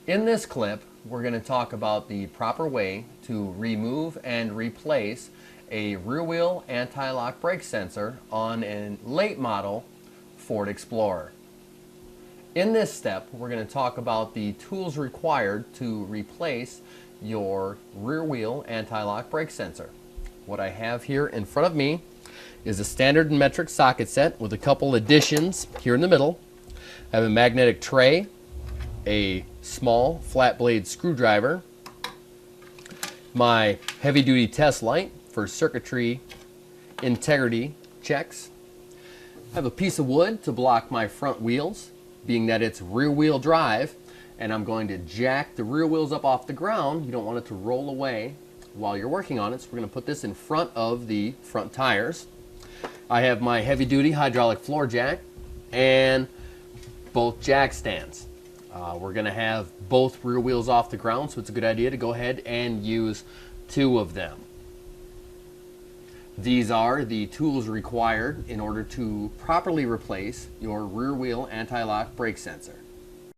In this clip, we're going to talk about the proper way to remove and replace a rear wheel anti-lock brake sensor on a late model Ford Explorer. In this step, we're going to talk about the tools required to replace your rear wheel anti-lock brake sensor. What I have here in front of me is a standard and metric socket set with a couple additions here in the middle. I have a magnetic tray, a small flat blade screwdriver, my heavy duty test light for circuitry integrity checks. I have a piece of wood to block my front wheels, being that it's rear wheel drive, and I'm going to jack the rear wheels up off the ground. You don't want it to roll away while you're working on it, so we're going to put this in front of the front tires. I have my heavy duty hydraulic floor jack and both jack stands. We're going to have both rear wheels off the ground, so it's a good idea to go ahead and use two of them. These are the tools required in order to properly replace your rear wheel anti-lock brake sensor.